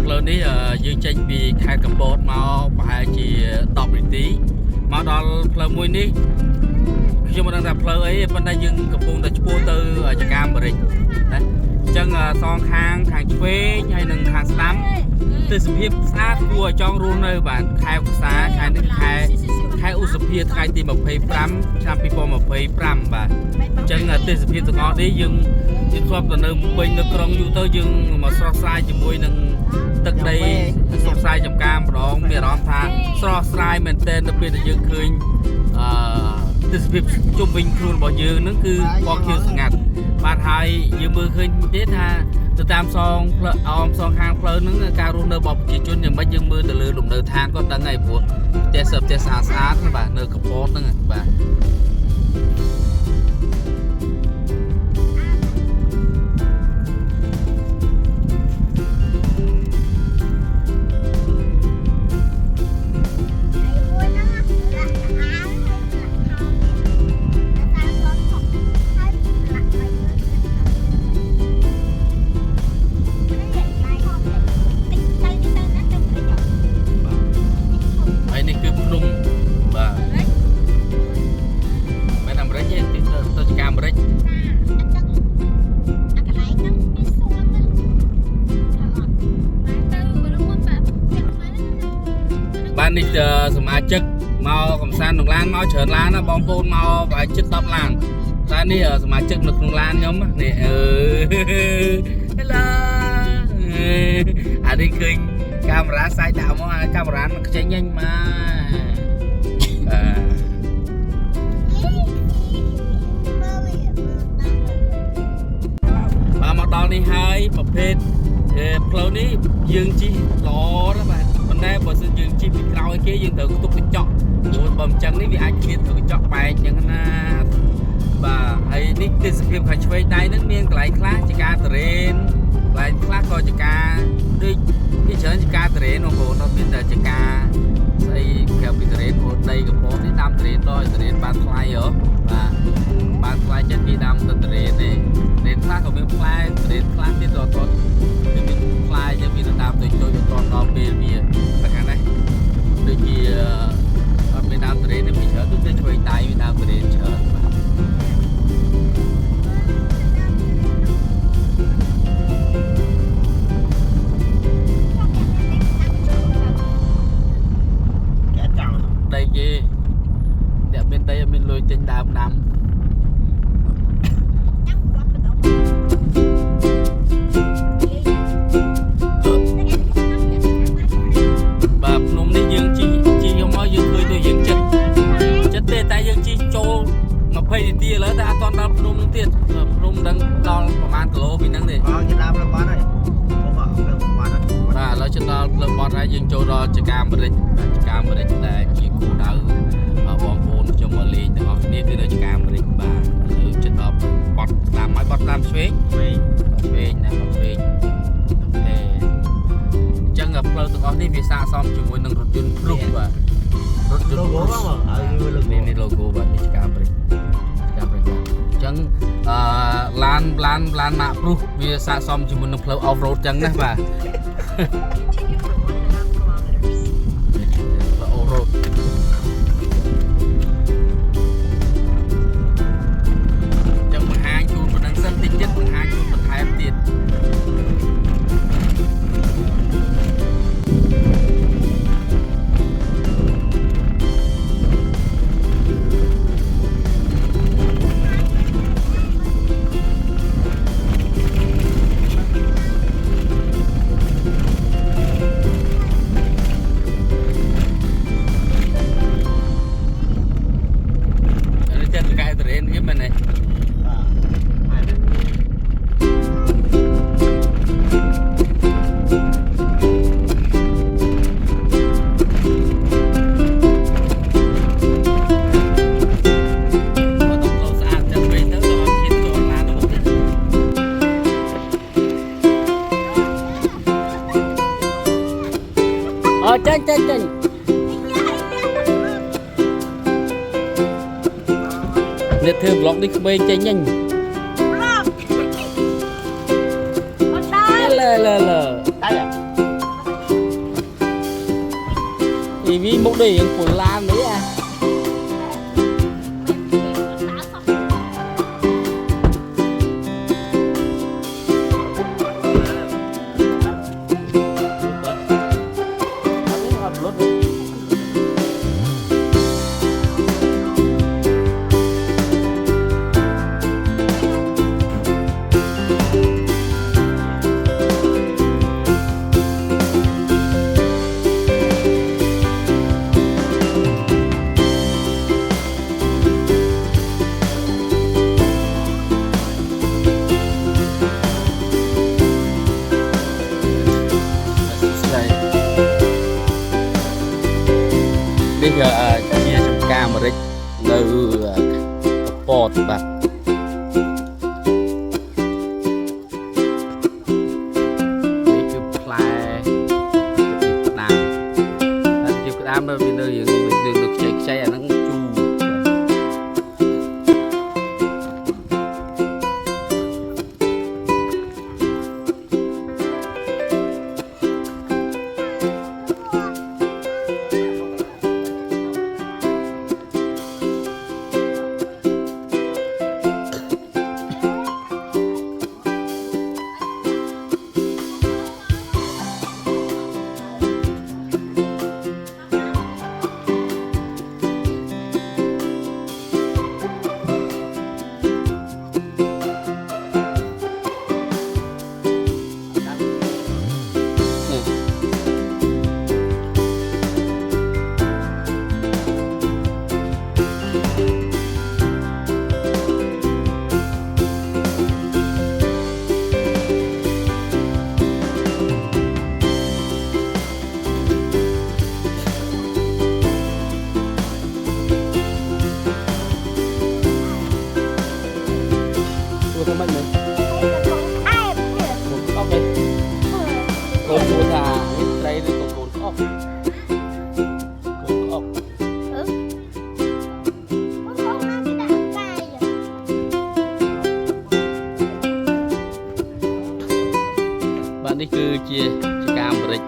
ផ្លូវនេះយើងចេញពីខេត្តកំពតមកប្រហែលជា10នាទីមកដល់ផ្លូវមួយនេះខ្ញុំមិនដឹងថាផ្លូវអីប៉ុន្តែយើងកំពុងតែឆ្ពោះទៅចកាអាមេរិកណាអញ្ចឹងសងខាងឆ្វេងហើយនិងខាងស្ដាំទេសភាពស្អាតគួរឲ្យចង់រស់នៅបាទខែវិសាខែនេះខែឧសភាថ្ងៃទី25ឆ្នាំ2025បាទអញ្ចឹងទេសភាពទាំងអស់នេះយើងធ្លាប់ទៅនៅពេញនៅក្រុងយូរទៅយើងមកស្រស់ស្រាយជាមួយនឹងទឹកដីស្រស់ស្រាយចំការម្ដងមានអារម្មណ៍ថាស្រស់ស្រាយមែនទែននៅពេលដែលយើងឃើញទេសភាពជុំវិញខ្លួនរបស់យើងហ្នឹងគឺពណ៌ខៀវស្ងាត់បាទហើយយើងមើលឃើញទៀតថាទៅតាមសងផ្លូវសងខាងផ្លូវហ្នឹងការរស់នៅរបស់ប្រជាជនយ៉ាងម៉េចយើងមើលទៅលើលំនៅឋានក៏ដឹងហើយព្រោះផ្ទះស្អាតបាទនៅកំពតហ្នឹងបាទនេះសមាជិកមកកំសាន្តក្នុងឡានមកច្រើនឡានណាបងប្អូនមកប្រហែលជិត10ឡានតែនេះសមាជិកនៅក្នុងឡានខ្ញុំនេះHello អានេះឃើញកាមេរ៉ាសាយដាក់មកកាមេរ៉ានឹងខ្ចីញញបាទមកដល់នេះហើយប្រភេទផ្លូវនេះយើងជិះល្អណាស់បាទតែបើសិនយើងជិះពីក្រោយគេយើងត្រូវទុកកញ្ចក់ព្រោះបើមិនចឹងនេះវាអាចមានកញ្ចក់បែកចឹងណាបាទហើយនេះទេសភាពខាងឆ្វេងដៃហ្នឹងមានកន្លែងខ្លះជាការតរេនកន្លែងខ្លះក៏ជាការដូចវាច្រើនជាការតរេនបងប្អូនអត់មានតែជាការស្អីក្រៅពីតរេនព្រោះដីកំពតនេះដាំតរេនដល់តរេនបានថ្លៃហ៎បាទបានថ្លៃចិត្តគេដាំទៅតរេនទេតរេនខ្លះក៏មានផ្លែតរេនខ្លះទៀតក៏គាត់វាមានផ្លែចឹងវាដើមទៅចូលទៅដល់ពេលវាតែខាងនេះដូចជាអត់មានដើមតរេនទេពីច្រើនទៅឆ្វេងដៃវាដើមតរេនច្រើនដីគេអ្នកមានដីអត់មានលុយទិញដើមដាំបាទភ្នំនេះយើងជិះយកមកយើងឃើញដូចយើងចិត្តទេតែយើងជិះចូល20នាទីឥឡូវតែអត់ទាន់ដល់ភ្នំនឹងទៀតភ្នំដឹងដល់ប្រហែលគីឡូពីហ្នឹងទេយើងដើរផ្លូវបាត់ហើយបាទឥឡូវជិតដល់ផ្លូវបាត់ហើយយើងចូលដល់ចកាអាមេរិកបាទចកាអាមេរិកដែលជាគោលដៅបងប្អូនខ្ញុំមកលេងទាំងអស់គ្នាគឺនៅចកាអាមេរិកបាទឥឡូវជិតដល់បត់ស្ដាំហើយបត់ស្ដាំឆ្វេងណាបត់ឆ្វេងអូខេអញ្ចឹងផ្លូវទាំងអស់នេះវាស័ក្តិសមជាមួយនឹងរថយន្តព្រុសបាទរថយន្ត logo បងនេះ logo បាទនេះចកាអាមេរិកអញ្ចឹងឡានម៉ាកព្រុសវាស័ក្តិសមជាមួយនឹងផ្លូវ off road អញ្ចឹងណាបាទចេញអ្នកធ្វើ vlog នេះក្មេងចេញញញ vlog អត់ដែរលើតែ chinh bốc đi của Lan đấy à giờ chia trong cam mà từ bột bạcนี่คือปลายน้ำแล้วที่น้ำเราเป็นเลยอย่างดึงดึกใช้อันนั้นจูนี่คือเจียกามบริก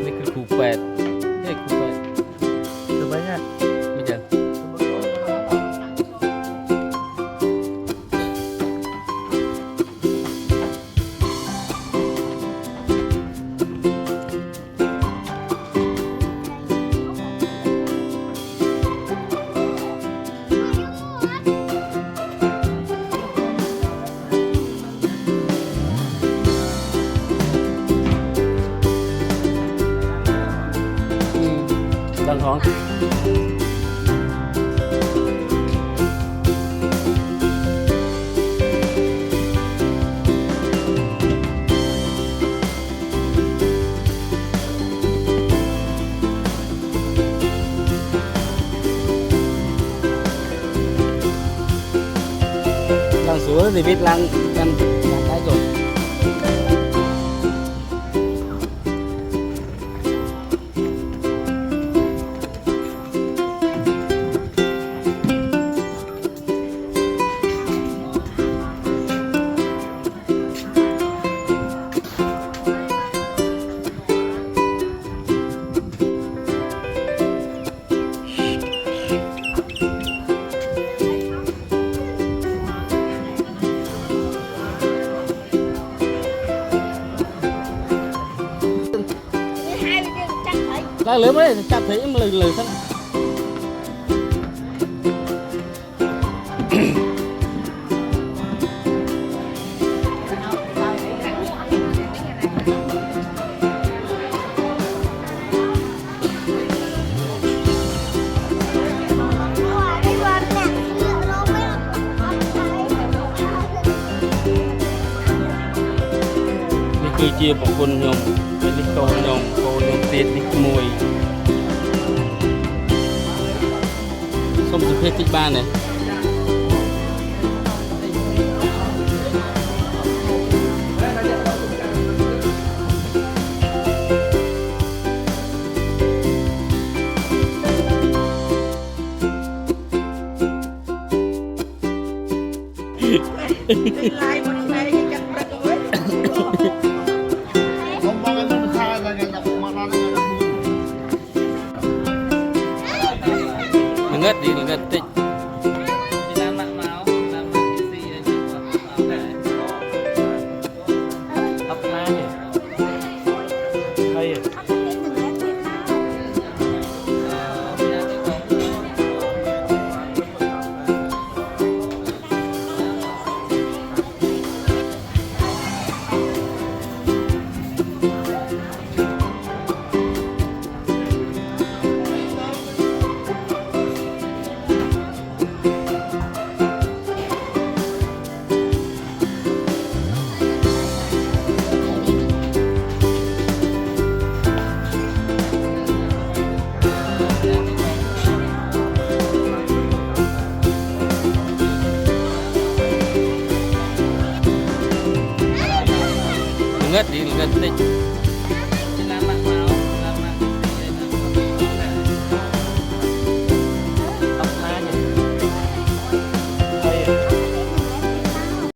นี่คือคูเป็ดนี่คูเป็ดสบายง่ายไม่จังดังของดังสวยthì biết lăng cái rồi lại lưỡi mới chặt thấy em lười thânนี่คือเจียบของคนยมเป็นนิโก้ยมโกยมเตียนนิมวยส้มสุเพชรที่บ้านเนี่ย Lai một ngày chắc rất là không bao giờ mình khai là ngày nào cũng mà nó ngất đi ngất tích ngất đi ngất tích